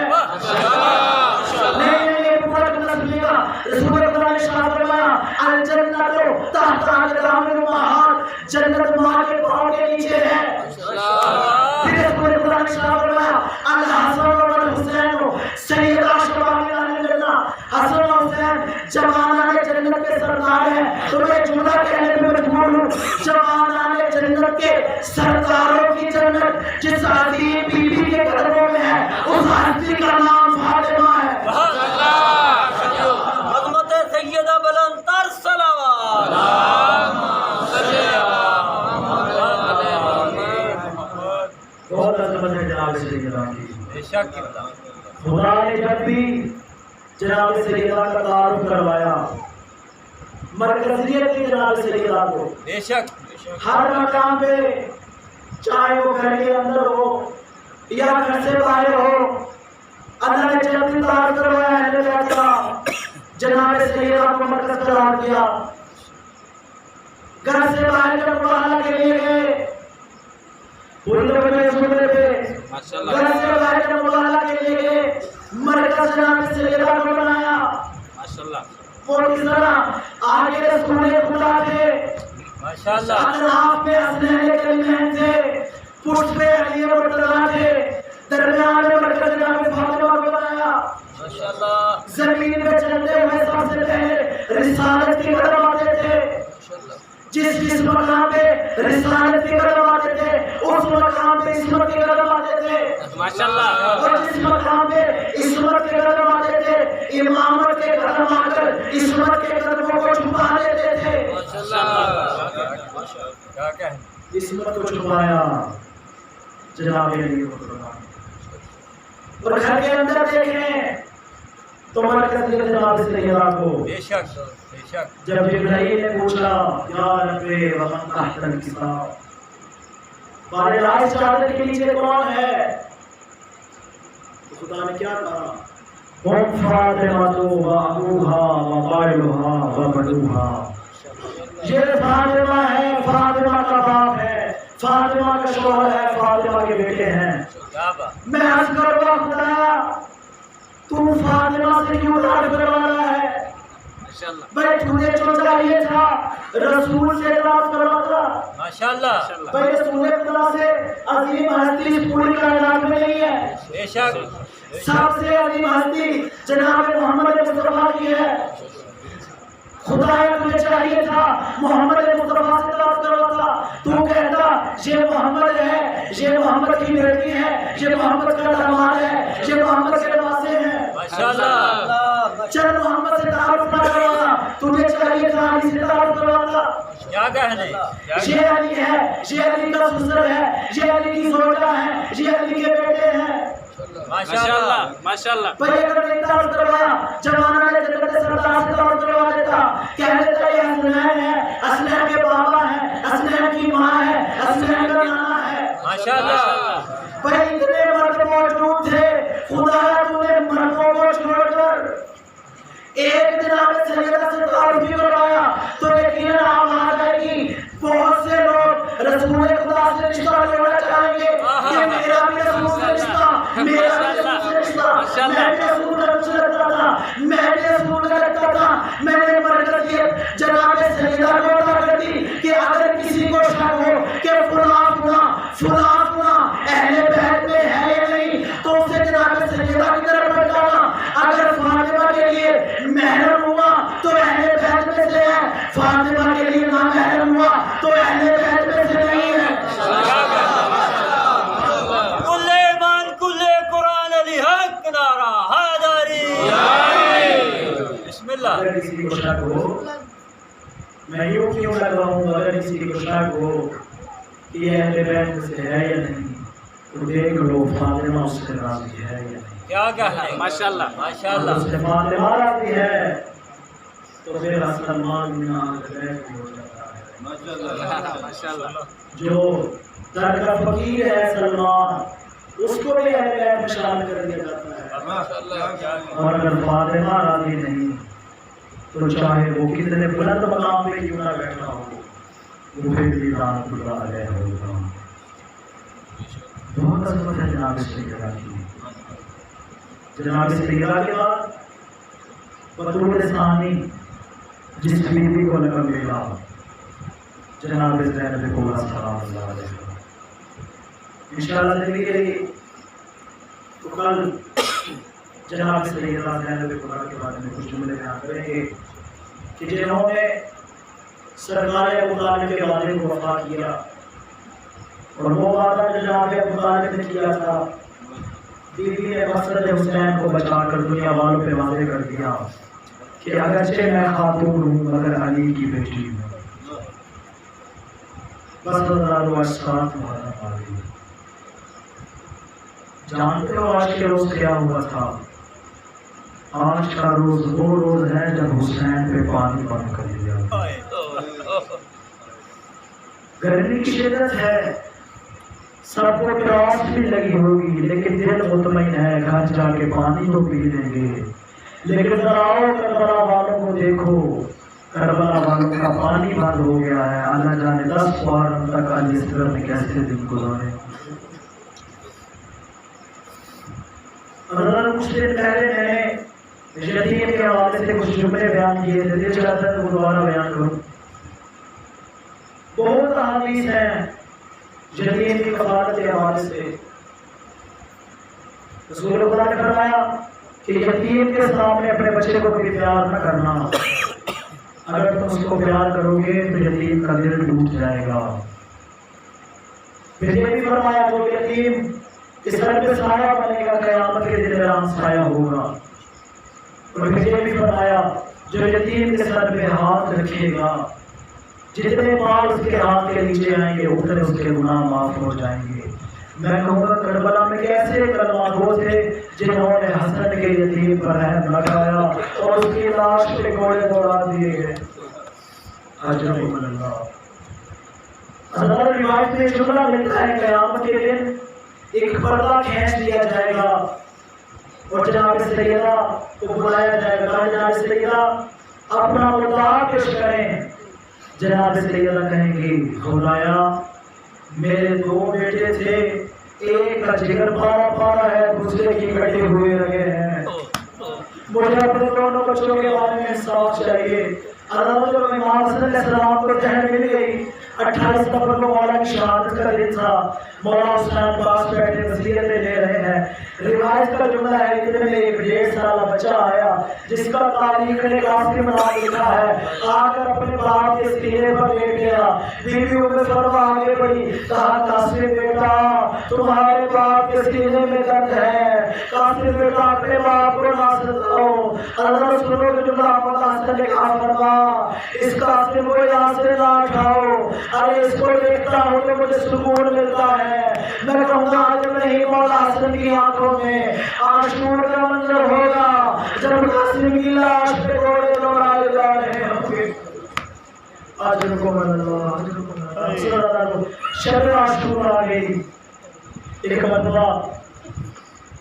رسول اللہ نے شاہ فرمایا الجنت تحت اقدام الامہات، جنت ماں کے پاؤں کے نیچے ہے. پھر رسول اللہ نے شاہ فرمایا الحسن والحسین سیدا شباب الجنہ. حسن و حسین جوانان جنت کے سردار ہیں. تو میں جملہ کہنے پہ مجبور ہوں جوانان جنت کے سرداروں کی جنت جس عظیم بی بی کے قدموں میں ہے اس ہستی کا نام فاطمہ ہے. سیدہ بلند تر صلوات. بہت عظمت ہے جناب سیدنا کی. بے شک قبلہ. خدا نے جب بھی جناب سیدنا کا تعارف کروایا مرکزیت کی جناب سیدنا کو بے شک. ہر مقام پہ چاہے وہ گھر کے اندر ہو یا گھر سے باہر ہو اللہ نے جب بھی تعارف کروایا اہل بیت کا جناب سیدنا کو مرکز قرار دیا. گھر سے باہر جب مطالعہ کے لیے گئے ان لوگوں نے سننے پہ گھر سے باہر جب مطالعہ کے لیے گئے مرکز جناب سیدنا کو بنایا. وہ کس طرح آگے رسول خدا تھے ماشاءاللہ. اطراف میں اسنین کریمین تھے پشت پہ علی مرتضیٰ تھے درمیان میں مرکز جناب فاطمہ کو بنایا. ماشاءاللہ. زمین پہ چلتے ہوئے سب سے پہلے رسالت کی قدم آتے تھے. جس مقام پہ رسالت کی قدم آتے تھے اس مقام پہ عصمت کی قدم آتے تھے ماشاءاللہ. اور جس مقام پہ عصمت کے قدم آتے تھے امامت کے قدم آ کر عصمت کے قدموں کو چھپا لیتے تھے. کیا کہیں. عصمت کو چھپایا جناب علی اور گھر کے اندر دیکھیں تو مرکز جناب سیدنا کو بے شک. بے شک. جب جبرائیل نے پوچھا یا رب ومن تحت الکتاب بارے رائے چادر کے نیچے کون ہے تو خدا نے کیا کہا ہم فاطمہ و ابوہا و والدہا و بنوہا. یہ فاطمہ ہے فاطمہ کا باپ ہے فاطمہ کا شوہر ہے فاطمہ کے بیٹے ہیں. کیا بات. میں عرض کروں گا خدایا تو فاطمہ سے کیوں راج کروا رہا ہے بھائی تجھے جو چاہیے تھا رسول سے راج کرواتا. ماشاءاللہ. بھائی رسول خدا سے عظیم ہستی اس پوری کائنات میں نہیں ہے. بے شک. سب سے عظیم ہستی جناب محمد مصطفیٰ کی ہے. خدایا تجھے چاہیے تھا محمد مصطفیٰ سے راج کرواتا تو کہتا یہ محمد ہے یہ محمد کی بیٹی ہے یہ محمد کا داماد ہے یہ محمد کے نواسے ہیں. ماشاءاللہ. چل محمد سے تعارف نہ کروانا تجھے چاہیے تھا علی سے تعارف کرواتا. کیا کہنے. یہ علی ہے یہ علی کا سسر ہے یہ علی کی زوجہ ہے یہ علی کے بیٹے ہیں. ماشاءاللہ. ماشاءاللہ. بھائی اگر نہیں تعارف کروایا جمانہ نے جنت سردار سے تعارف کروا دیتا کہہ دیتا یہ حسنین ہے حسنین کے بابا ہیں حسنین کی ماں ہے حسنین کا نانا ہے. ماشاءاللہ. بھائی اتنے مرد موجود تھے خدایا تو نے مردوں کو چھوڑ کر ایک جناب سیدنا سے تعارف بھی کروایا تو یقیناً آواز آئے گی بہت سے لوگ رسول خدا سے رشتہ جوڑنا چاہیں گے کہ میرا بھی رسول سے رشتہ میرا بھی رسول سے رشتہ میں بھی رسول کا رشتہ رکھتا تھا میں بھی رسول کا رکھتا تھا. میں نے مرکزیت جناب سیدنا کو عطا کر دی کہ اگر کسی کو شک ہو کہ فلاں فلاں اہل بیت میں ہے یا نہیں تو اسے جناب سیدنا کی طرف بتانا. اگر فاطمہ کے لیے محرم ہوا تو اہل بیت میں سے ہے فاطمہ کے لیے نامحرم ہوا تو اہل بیت میں سے نہیں ہے. کل ایمان کل قرآن علی حق نعرہ حیدری. بسم اللہ. اگر کسی کو شک ہو میں یوں کیوں لگاؤں اگر کسی کو شک ہو کہ یہ اہل بیت میں سے ہے یا نہیں تو دیکھ لو فاطمہ اس سے راضی ہے یا نہیں. کیا کہنے. ماشاءاللہ. ماشاءاللہ. اس سے فاطمہ راضی ہے تو پھر سلمان بن اہل بیت ہو جاتا ہے. ماشاءاللہ. جو در کا فقیر ہے سلمان اس کو بھی اہل بیت میں شامل کر دیا جاتا ہے. اور اگر فاطمہ راضی نہیں تو چاہے وہ کتنے بلند مقام پہ کیوں نہ بیٹھا ہو وہ پھر بھی رات اللہ علیہ ہوگا. بہت عظمت ہے جناب سیدنا کی. جناب سیدنا کے بعد بطول ثانی جس بیوی کو لقب ملا جناب زینب کبریٰ سلام اللہ علیہ. انشاءاللہ زندگی رہی تو کل جناب سیدنا زینب کبریٰ کے بارے میں کچھ جملے بیان کریں گے کہ جنہوں نے سرکار ابو طالب کے وعدے کو وفا کیا اور وہ وعدہ جو جناب ابو طالب نے کیا تھا بیوی نے مسجد حسین کو بچا کر دنیا والوں پہ واضح کر دیا کہ اگرچہ میں خاتون ہوں مگر علی کی بیٹی ہوں. بس ہزاروں اشخاص تمہارا پالی جانتے ہو آج کے روز کیا ہوا تھا؟ آج کا روز وہ روز ہے جب حسین پہ پانی بند کر دیا۔ گرمی کی شدت ہے، سب کو پیاس بھی لگی ہوگی، لیکن دل مطمئن ہے گھر جا کے پانی تو پی لیں گے۔ لیکن ذرا آؤ کربلا والوں کو دیکھو، کربلا والوں کا پانی بند ہو گیا ہے۔ اللہ جانے 10 بار ہم تک علی اصغر نے کیسے دن گزارے۔ کچھ دن پہلے میں نے یتیم کے حوالے سے کچھ جملے بیان کیے تھے، دل چاہتا ہے وہ دوبارہ بیان کروں۔ بہت احادیث ہیں یتیم کی کفالت کے حوالے سے۔ رسول خدا نے فرمایا کہ یتیم کے سامنے اپنے بچے کو کبھی پیار نہ کرنا، اگر تم اس کو پیار کرو گے تو یتیم کا دل ٹوٹ جائے گا۔ پھر یہ بھی فرمایا جو یتیم اس سر پہ سایہ بنے گا قیامت کے دن میں سایہ ہوگا۔ اور پھر یہ بھی فرمایا جو یتیم کے سر پہ ہاتھ رکھے گا، جتنے بار اس کے ہاتھ کے نیچے آئیں گے اتنے اس کے گناہ معاف ہو جائیں گے۔ میں کہوں گا کربلا میں کیسے کلمہ گو تھے جنہوں نے حسن کے یتیم پر رحم لگایا اور اس کی لاش پہ گوڑے دوڑا دیے گئے۔ اجرکم اللہ۔ حضرت روایت میں جملہ ملتا ہے قیامت کے دن ایک پردہ کھینچ لیا جائے گا اور جناب سیدہ کو بلایا جائے گا، جناب سیدہ اپنا مدعا پیش کریں۔ جناب سیدہ کہیں گی خدایا میرے 2 بیٹے تھے، ایک کا جگر پارا پارا ہے، دوسرے کی کٹے ہوئے رگے ہیں، مجھے اپنے دونوں بچوں کے بارے میں انصاف چاہیے۔ حضرت جب امام حسن علیہ السلام کو ذہن مل گئی 28 نومبر کو مولا کی شہادت کا دن تھا، مولا حسین پاس بیٹھے وصیتیں لے رہے ہیں۔ روایت کا جملہ ہے اتنے میں ایک 1.5 سالہ بچہ آیا جس کا تاریخ نے قاسم نام لکھا ہے، آ کر اپنے باپ کے سینے پر لیٹ گیا۔ بیوی ام سلمہ آگے بڑھی، کہا قاسم بیٹا تمہارے باپ کے سینے میں درد ہے، قاسم بیٹا اپنے باپ کو نہ ستاؤ۔ حضرت سنو کہ جملہ مولا حسن نے کہا فرما اس قاسم کو یہاں سے نہ اٹھاؤ، ارے اس کو دیکھتا ہوں تو مجھے سکون ملتا ہے۔ میں کہوں گا آج نہیں مولا حسن کی آنکھوں میں عاشور کا منظر ہوگا جب قاسم کی لاش پہ گھوڑے دوڑائے جا رہے ہوں گے۔ اجرکم اللہ۔ شب عاشور آ گئی، ایک مرتبہ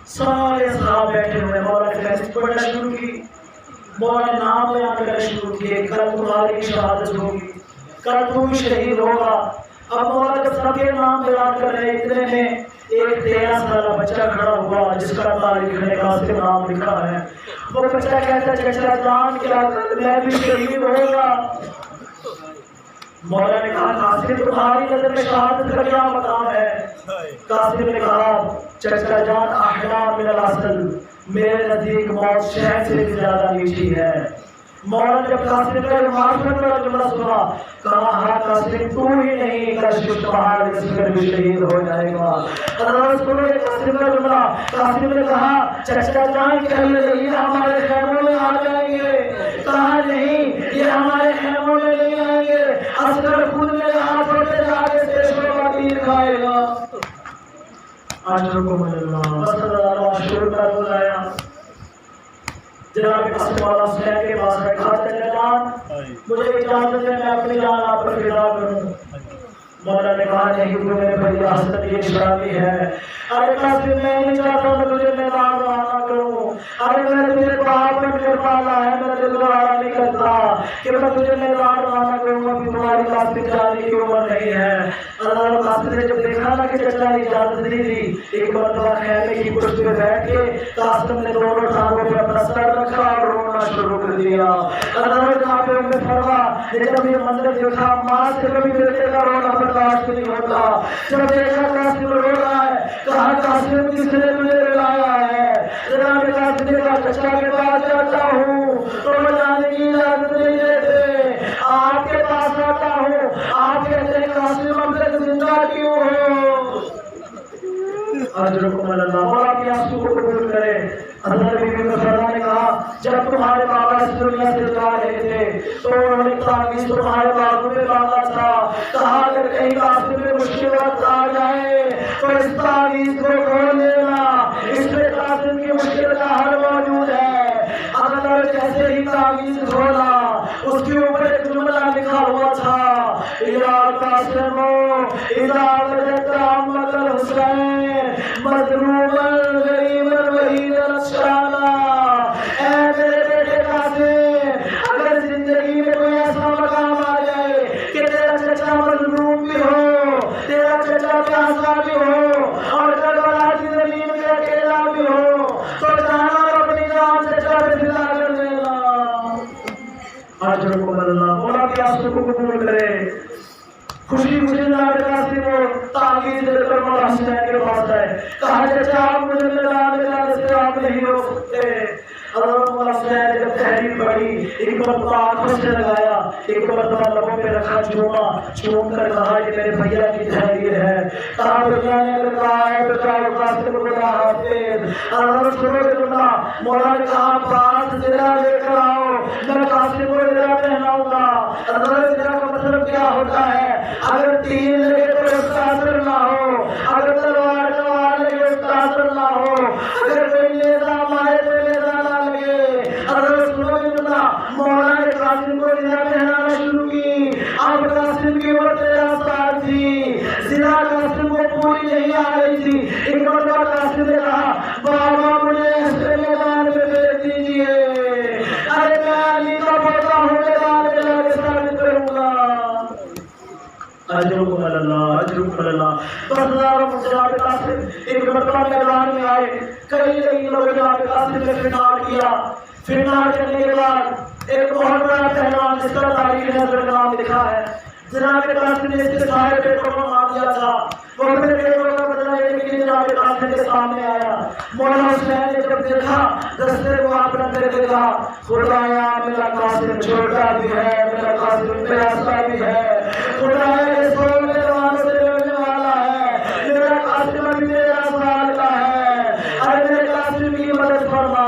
سارے صحابہ بیٹھے ہوئے، مولا نے فیصلہ پڑھنا شروع کی، مولا نے نام بیان کرنا شروع کیے، کل تمہاری شہادت ہوگی، کل تم شہید ہوگا۔ اب مولا جب سب کے نام بیان کر رہے اتنے میں ایک 13 سالہ بچہ کھڑا ہوا جس کا تاریخ نے قاسم نام لکھا ہے۔ وہ بچہ کہتا ہے چچا جان کیا میں بھی شہید ہوگا؟ مولا نے کہا قاسم تمہاری نظر میں شہادت کا کیا مقام ہے؟ قاسم نے کہا چچا جان احلا من العسل، میرے نزدیک موت شہد سے بھی زیادہ میٹھی ہے۔ مولا نے جب قاسم کا معرفت کا جملہ سنا کہا ہاں قاسم تو ہی نہیں کشش پہاڑ اس پر بھی شہید ہو جائے گا۔ حضرت سنو یہ قاسم کا جملہ، قاسم نے کہا چچا جان کہنے لگی ہمارے خیموں میں آ جائیں گے، کہا نہیں یہ ہمارے خیموں میں نہیں آئیں گے، اصغر خود میرے ہاتھوں سے جا کے پیشوں کا تیر کھائے گا۔ اجرکم اللہ۔ بس عاشور کا روز آیا، جناب قاسم والا حسین کے پاس بیٹھا، چچا جان مجھے اجازت ہے میں اپنی جان آپ پر فدا کروں۔ مولا نے کہا نہیں تو میرے بھائی حسن یہ شرابی ہے، ارے قاسم میں نہیں چاہتا میں تجھے میدان روانہ کروں، ارے میں نے تجھے باپ بن کر پالا ہے، میرا دل گوارا نہیں کرتا کہ میں تجھے میدان روانہ کروں، ابھی تمہاری قاسم جانے کی عمر نہیں ہے۔ اللہ قاسم نے جب دیکھا نا کہ چچا نے اجازت نہیں دی، ایک مرتبہ خیمے کی پشت پہ بیٹھ کے قاسم نے دونوں ٹانگوں پہ اپنا سر رکھا اور رونا شروع کر دیا۔ اللہ جہاں پہ ام سلمہ نے جب یہ منظر دیکھا، ماں سے کبھی بیٹے کا رونا برداشت نہیں ہوتا، جب دیکھا قاسم رو رہا ہے کہا قاسم کس نے تجھے رلایا ہے؟ جناب قاسم نے کہا چچا کے پاس جاتا ہوں تو میں جانے کی اجازت نہیں دیتے، آپ کے پاس آتا ہوں آپ کہتے ہیں قاسم اب تک زندہ کیوں ہو؟ اجرکم اللہ۔ اور آپ آنسو کو قبول کرے۔ حضرت بی بی مسلمہ نے کہا جب تمہارے بابا اس دنیا سے جا رہے تھے تو انہوں نے تعویذ تمہارے بازو میں باندھا تھا، کہا اگر کہیں قاسم میں مشکل وقت آ جائے تو اس تعویذ کو کھول دینا، مشکل کا حل موجود ہے. اگر جیسے ہی تعویذ کھولا اس کے اوپر ایک جملہ لکھا ہوا تھا یا قاسم اذا وجدت عمك الحسین مظلوما غریبا وحیدا نشانا. اے میرے بیٹے قاسم اگر زندگی میں کوئی ایسا مقام آ جائے کہ تیرا چچا مظلوم بھی ہو, تیرا چچا پیاسا بھی ہو اور کربلا کی زمین میں اکیلا بھی ہو تو جانا اور اپنی جان چچا پہ فدا کر دینا. اجرکم اللہ. مولا کی آنسو کو قبول کرے. خوشی خوشی جناب قاسم کو تعویذ دے کر مولا حسین کے پاس آئے. کہا چچا آپ مجھے ملانے جانے سے آپ نہیں روک سکتے. حضرت مولا حسین جب تحریر پڑھی ایک مرتبہ آنکھوں سے لگایا, ایک مرتبہ لبوں پہ رکھا, چوم کر کہا یہ میرے بھیا کی تحریر ہے. کہا بھیا نے اگر کہا ہے تو چاہو قاسم کو بلا حافظ. حضرت سنو کے سنا مولا نے کہا پاس زرہ لے کر آؤ میں قاسم کو زرہ پہناؤں گا. حضرت زرہ کا مطلب کیا ہوتا ہے؟ اگر تیر لگے تو اس کا اثر نہ ہو, اگر تلوار لگے اس کا اثر نہ ہو, اگر کوئی نیزہ مارے تو نیزہ نہ لگے. اگر سنو کے سنا مولا نے قاسم کو زرہ پہنانا شروع کی. اب قاسم کی عمر 13 سال تھی. زرہ قاسم کو پوری نہیں آ رہی تھی. ایک مرتبہ قاسم نے کہا بابا مجھے ایسے میدان میں بھیج دیجیے. ارے میں علی کا پوتا ہوں, میدان میں جا کے ثابت کروں گا. اجرکم اللہ, اجرکم اللہ. بس ہزاروں جناب قاسم ایک مرتبہ میدان میں آئے. کئی لوگ جناب قاسم نے فنار کیا. فنار کرنے کے بعد ایک بہت بڑا پہلوان جس کا تاریخ نظر کا نام لکھا ہے جناب قاسم نے اس کے سارے پیٹوں کو مار دیا تھا. وہ اپنے پیٹوں کا بدلہ لینے کے لیے جناب قاسم کے سامنے آیا. مولانا حسین نے جب دیکھا دستے کو اپنا کر کے کہا خدایا میرا قاسم چھوٹا بھی ہے, میرا قاسم پیاسا بھی ہے, خدایا اس کو میرے وہاں سے لڑنے والا ہے, میرا قاسم ابھی 13 سال کا ہے, ارے میرے قاسم کی مدد فرما.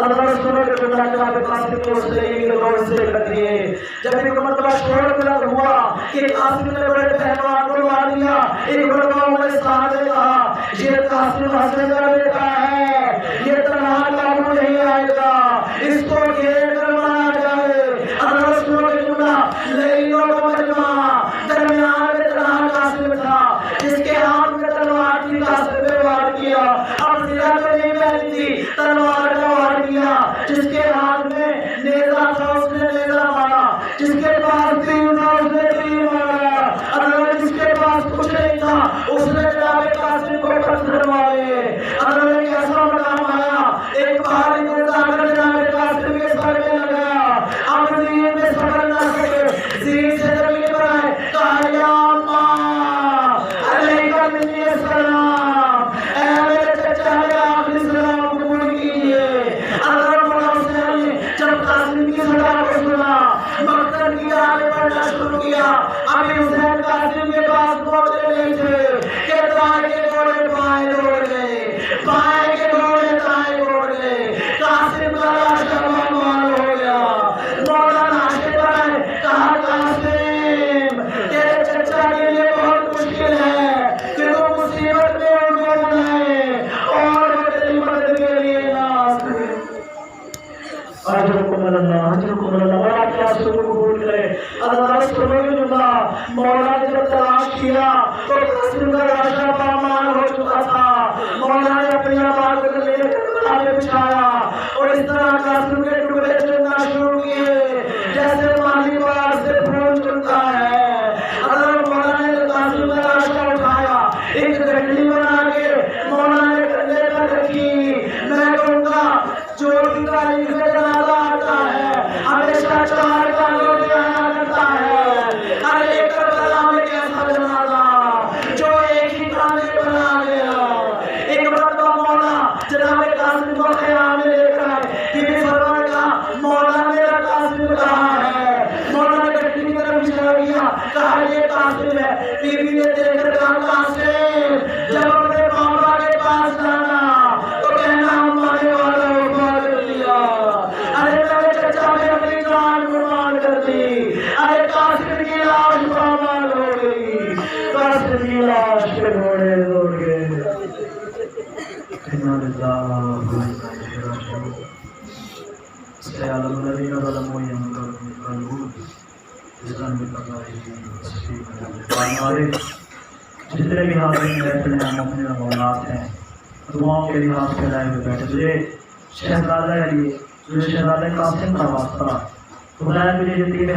اللہ سنو کہ جناب قاسم کو اس لئے کے دور سے کر دیے. جب ایک مرتبہ شور بلند ہوا کہ قاسم نے بڑے پہلوان کو مار دیا, ایک مرتبہ انہوں نے صحابہ نے کہا یہ قاسم حسین کا بیٹا ہے, یہ تنہا قابو نہیں آئے گا, اس کو گھیر کر مارا جائے. اللہ سنو کہ لئیوں کا مجمع درمیان میں تنہا قاسم تھا جس کے ہاتھ میں تلوار تھی. قاسم نے وار کیا. اب زرہ کو نہیں پہنی تھی, تلوار کا وار کیا. جس کے ہاتھ میں نیزہ تھا اس نے نیزہ مارا, جس کے پاس تیر تھا اس نے تیر مارا, اور جس کے پاس کچھ نہیں تھا اس نے جناب قاسم کو پتھر مارے. اور ایک ایسا مقام آیا ایک پہاڑی کو جا کر جناب قاسم کے سر میں لگایا. اب زمین میں سفر نہ سکے, زمین سے زمین پر آئے, کہا یا اماں علیکہ منی السلام, اے میرے چچا نے آخری سلام قبول کیجئے. جب قاسم کی صدا کو سنا مقتل کی آگے بڑھنا شروع کیا. ابھی حسین قاسم کے پاس پہنچے نہیں تھے کہ دائیں کے گھوڑے بائیں دوڑ گئے, بائیں کے گھوڑے دائیں دوڑ گئے. قاسم کا لاشا مال ہو گیا. مولانا ناشے پر آئے, کہا قاسم تیرے چچا کے لیے بہت مشکل ہے کہ وہ مصیبت میں ان کو بنائے اور وہ تیری مدد کے لیے نہ آسے. اجرکم اللہ, اجرکم اللہ. مولا کی آنسو کو قبول کرے. اللہ سنو کے جملہ مولا نے جب تلاش کیا تو قاسم کا لاشا پامال ہو چکا تھا. مولا نے اپنی آواز کو لے کر آگے بچھایا اور اس طرح قاسم کے ٹکڑے چننا شروع کیے جیسے مالی بار سے پھول چنتا ہے. اللہ مولا نے قاسم کا لاشا اٹھایا, ایک گٹلی بنا کے مولا نے کندھے پر رکھی. میں کہوں گا جو بھی تاریخ میں جنازہ آتا ہے ہمیشہ 4 کانوں میں آیا کرتا ہے. ارے کربلا میں کیسا جنازہ جو ایک ہی کانے پر آ گیا. ایک مرتبہ مولا جناب قاسم کو خیام میں لے کر آئے. بی بی فرما نے کہا مولا میرا قاسم کہاں ہے. مولا نے گٹی کی طرف اشارہ کیا, کہا یہ قاسم ہے. بی بی نے دیکھ کر کہا قاسم جب اپنے بابا کے پاس جانا تو کہنا ہم مانے والا وفا کر لیا. ارے میرے چچا نے اپنی جان قربان کر دی. ارے قاسم کی لاش پامال ہو گئی, قاسم کی لاش کے گھوڑے دوڑ گئے. إنا لله وإنا إليه راجعون سيعلم الذين ظلموا أيام ينقلبون بذنب قضائهم جتنے بھی حاضرین بیٹھے ہیں مومنین و مومنات ہیں دعاؤں کے لیے ہاتھ پھیلائے ہوئے بیٹھے تجھے شہزادہ علی تجھے شہزادہ قاسم کا واسطہ خدا مجھے یتیم